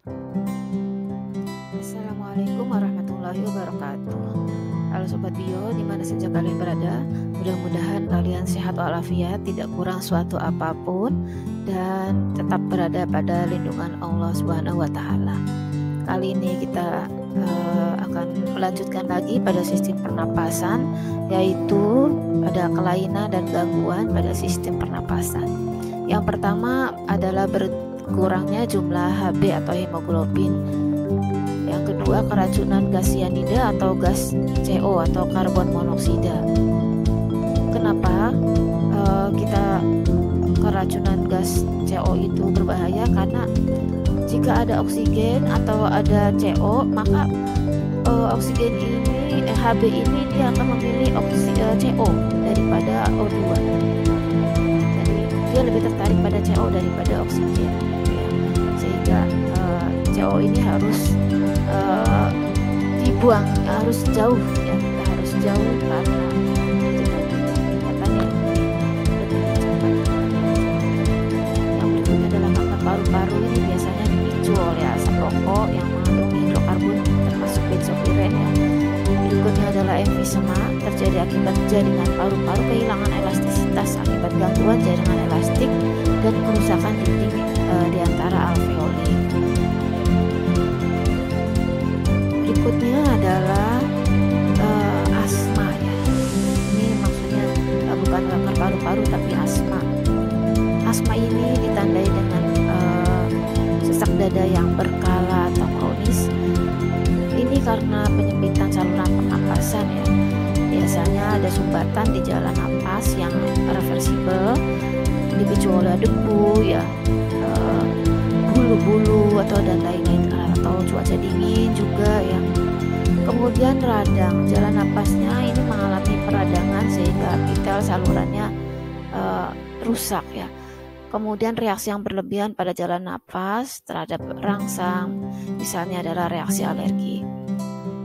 Assalamualaikum warahmatullahi wabarakatuh. Halo Sobat Bio, dimana saja kalian berada, mudah-mudahan kalian sehat walafiat, tidak kurang suatu apapun, dan tetap berada pada lindungan Allah Subhanahu wa Ta'ala. Kali ini kita akan melanjutkan lagi pada sistem pernapasan, yaitu pada kelainan dan gangguan pada sistem pernapasan. Yang pertama adalah berkurangnya jumlah Hb atau hemoglobin. Yang kedua, keracunan gas sianida atau gas CO atau karbon monoksida. Kenapa kita keracunan gas CO itu berbahaya? Karena jika ada oksigen atau ada CO, maka oksigen ini Hb ini dia akan memilih CO daripada O2. Jadi dia lebih tertarik pada CO daripada oksigen, ya. Sehingga CO ini harus dibuang, harus jauh, ya, kita harus jauh karena peningkatannya lebih cepat. Yang berikutnya adalah kanker paru-paru. Ini biasanya dipicu oleh asap rokok yang mengandung hidrokarbon termasuk benzopiren, ya. Berikutnya adalah emfisema, terjadi akibat jaringan paru-paru kehilangan elastisitas akibat gangguan jaringan elastik dan kerusakan dinding di antara alveoli. Berikutnya adalah asma, ya. Ini maksudnya bukan kanker paru-paru tapi asma. Asma ini ditandai dengan sesak dada yang berkala atau kronis. Ini karena penyempitan saluran pernapasan, ya. Biasanya ada sumbatan di jalan napas yang reversibel, dipicu oleh debu, ya, bulu-bulu atau dan lain-lain, atau cuaca dingin juga, ya. Kemudian radang, jalan napasnya ini mengalami peradangan sehingga epitel salurannya rusak, ya. Kemudian reaksi yang berlebihan pada jalan napas terhadap rangsang, misalnya adalah reaksi alergi.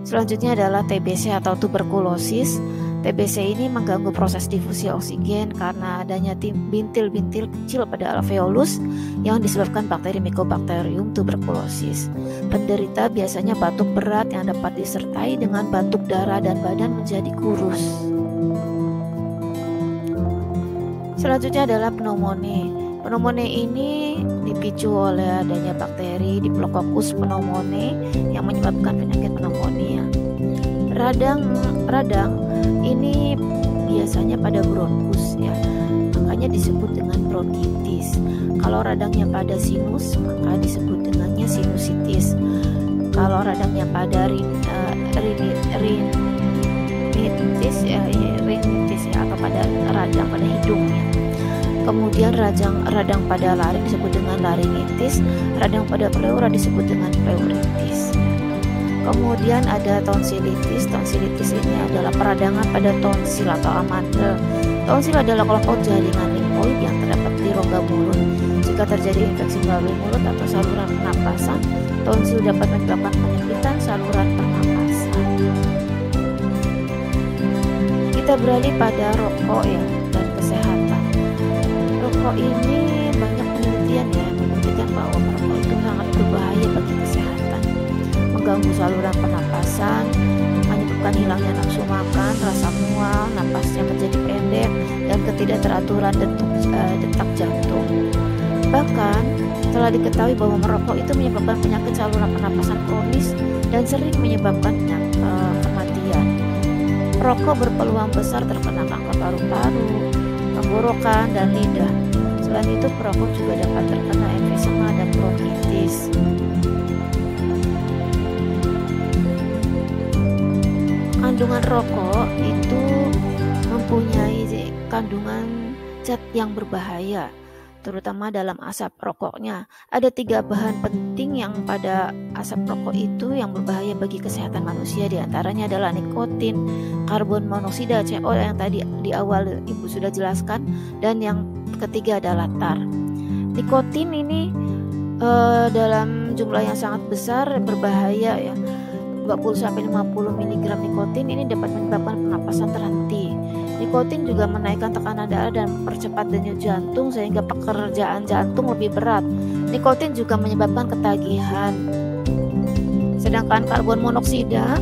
Selanjutnya adalah TBC atau tuberkulosis. TBC ini mengganggu proses difusi oksigen karena adanya bintil-bintil kecil pada alveolus yang disebabkan bakteri Mycobacterium tuberculosis. Penderita biasanya batuk berat yang dapat disertai dengan batuk darah dan badan menjadi kurus. Selanjutnya adalah pneumonia. Pneumonia ini dipicu oleh adanya bakteri Diplococcus pneumoniae yang menyebabkan penyakit pneumonia. Radang ini biasanya pada bronkus, ya. Makanya disebut dengan bronkitis. Kalau radangnya pada sinus, maka disebut dengannya sinusitis. Kalau radangnya pada rinitis, ya, atau pada radang pada hidungnya. Kemudian radang pada laring disebut dengan laringitis, radang pada pleura disebut dengan pleuritis. Kemudian ada tonsilitis. Tonsilitis ini adalah peradangan pada tonsil atau amandel. Tonsil adalah kelompok jaringan limfoid yang terdapat di rongga mulut. Jika terjadi infeksi melalui mulut atau saluran pernapasan, tonsil dapat menyebabkan penyempitan saluran pernapasan. Kita beralih pada rokok, ya, dan kesehatan. Rokok ini banyak penelitian, ya, membuktikan bahwa merokok itu sangat berbahaya bagi kesehatan, mengganggu saluran pernapasan, menyebabkan hilangnya nafsu makan, rasa mual, napasnya menjadi pendek, dan ketidakteraturan detak jantung. Bahkan telah diketahui bahwa merokok itu menyebabkan penyakit saluran pernapasan kronis dan sering menyebabkan kematian. Perokok berpeluang besar terkena kanker paru-paru, tenggorokan, dan lidah. Selain itu, perokok juga dapat terkena emfisema dan bronkitis. Kandungan rokok itu mempunyai kandungan zat yang berbahaya, terutama dalam asap rokoknya. Ada 3 bahan penting yang pada asap rokok itu yang berbahaya bagi kesehatan manusia. Di antaranya adalah nikotin, karbon monoksida CO yang tadi di awal Ibu sudah jelaskan, dan yang ketiga adalah tar. Nikotin ini dalam jumlah yang sangat besar berbahaya, ya. 20-50 mg nikotin ini dapat menyebabkan pernapasan terhenti. Nikotin juga menaikkan tekanan darah dan mempercepat denyut jantung sehingga pekerjaan jantung lebih berat. Nikotin juga menyebabkan ketagihan. Sedangkan karbon monoksida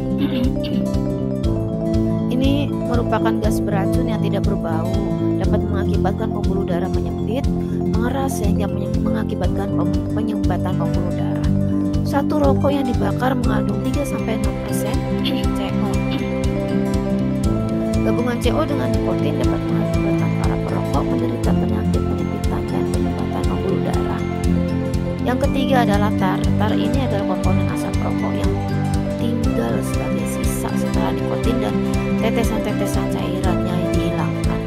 ini merupakan gas beracun yang tidak berbau, dapat mengakibatkan pembuluh darah menyempit, mengeras sehingga mengakibatkan penyumbatan pembuluh darah. Satu rokok yang dibakar mengandung 3-6% CO. Gabungan CO dengan nikotin dapat mengakibatkan para perokok menderita penyakit penyempitan dan penyumbatan pembuluh darah. Yang ketiga adalah tar. Tar ini adalah komponen asap rokok yang tinggal sebagai sisa setelah nikotin dan tetesan-tetesan cairannya yang dihilangkan.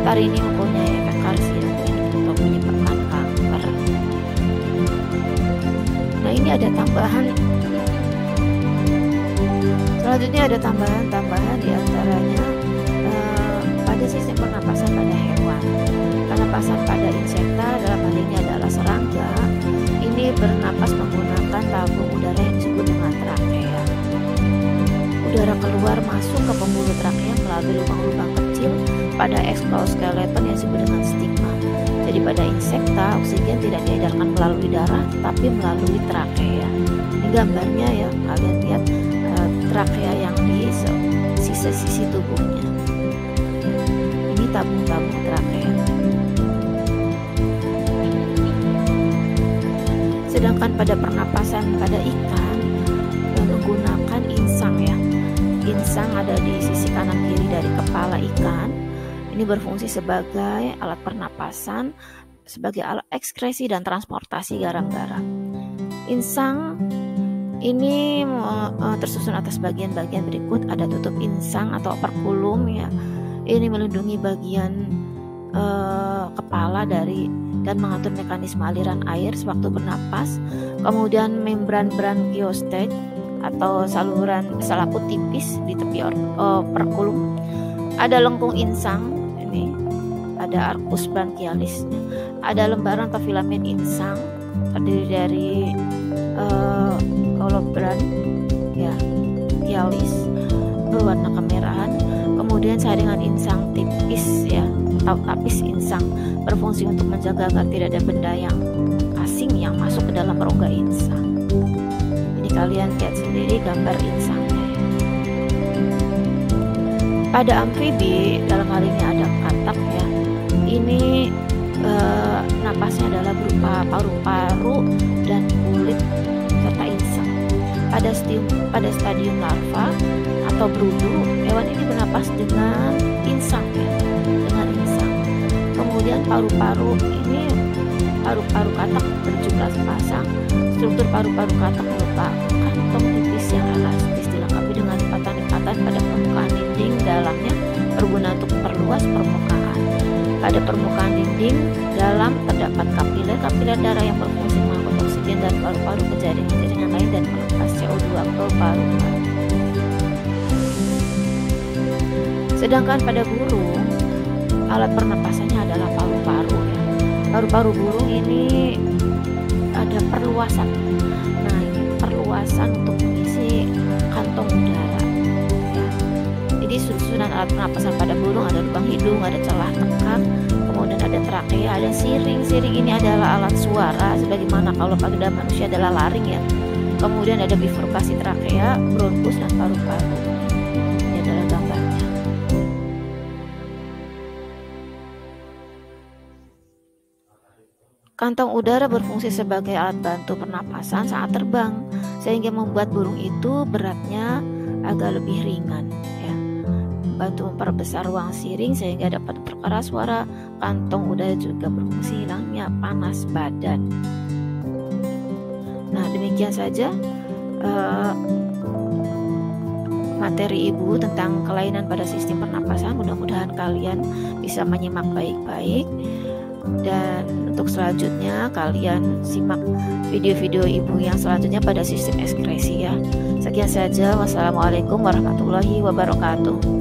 Tar ini mempunyai efek karsinogenik untuk menyebabkan kanker. Nah, ini ada tambahan. Selanjutnya ada tambahan diantaranya pada sistem pernapasan pada hewan. Pernapasan pada insekta dalam hal ini adalah serangga. Ini bernapas menggunakan tabung udara yang disebut dengan trakea. Udara keluar masuk ke pembuluh trakea melalui lubang-lubang kecil pada eksoskeleton yang disebut dengan stigma. Jadi pada insekta oksigen tidak diedarkan melalui darah tapi melalui trakea. Ini gambarnya ya, kalian lihat trakea yang di sisi tubuhnya. Ini tabung-tabung trakea. Sedangkan pada pernapasan pada ikan menggunakan insang ya. Insang ada di sisi kanan kiri dari kepala ikan. Ini berfungsi sebagai alat pernapasan, sebagai alat ekskresi dan transportasi garam-garam. Insang ini tersusun atas bagian-bagian berikut. Ada tutup insang atau operculum ya. Ini melindungi bagian kepala dan mengatur mekanisme aliran air sewaktu bernapas. Kemudian membran branchiostage atau saluran selaput tipis di tepi operculum. Ada lengkung insang, ini ada arcus branchialis. Ada lembaran atau filamen insang terdiri dari holobran ya, branchialis berwarna kemerahan. Kemudian saringan insang tipis ya, atau tapis insang berfungsi untuk menjaga agar tidak ada benda yang asing yang masuk ke dalam rongga insang. Ini kalian lihat sendiri gambar insangnya. Pada amfibi dalam hal ini ada katak ya. Ini napasnya adalah berupa paru-paru dan kulit serta insang. Pada stadium larva atau berudu, hewan ini bernapas dengan insang ya, dengan insang. Kemudian paru-paru katak berjumlah sepasang. Struktur paru-paru katak merupakan kantong tipis yang elastis dilengkapi dengan lipatan-lipatan pada permukaan dinding dalamnya berguna untuk memperluas permukaan. Pada permukaan dinding dalam terdapat kapiler darah yang berfungsi mengangkut oksigen dan paru-paru ke jaringan-jaringan lain dan melepas CO2 ke paru-paru. Sedangkan pada burung, alat pernapasannya adalah paru-paru ya. Paru-paru burung ini ada perluasan. Nah, ini perluasan untuk mengisi kantong udara ya. Jadi susunan alat pernapasan pada burung ada lubang hidung, ada celah tekak, kemudian ada trakea, ada siring. Siring ini adalah alat suara sebagaimana kalau pada manusia adalah laring ya. Kemudian ada bifurkasi trakea, bronkus dan paru-paru. Ini adalah gambarnya. Kantong udara berfungsi sebagai alat bantu pernapasan saat terbang, sehingga membuat burung itu beratnya agak lebih ringan ya. Bantu memperbesar ruang siring sehingga dapat memperkeras suara. Kantong udara juga berfungsi hilangnya panas badan. Nah, demikian saja materi ibu tentang kelainan pada sistem pernapasan. Mudah-mudahan kalian bisa menyimak baik-baik. Dan untuk selanjutnya kalian simak video-video ibu yang selanjutnya pada sistem ekskresi ya. Sekian saja. Wassalamualaikum warahmatullahi wabarakatuh.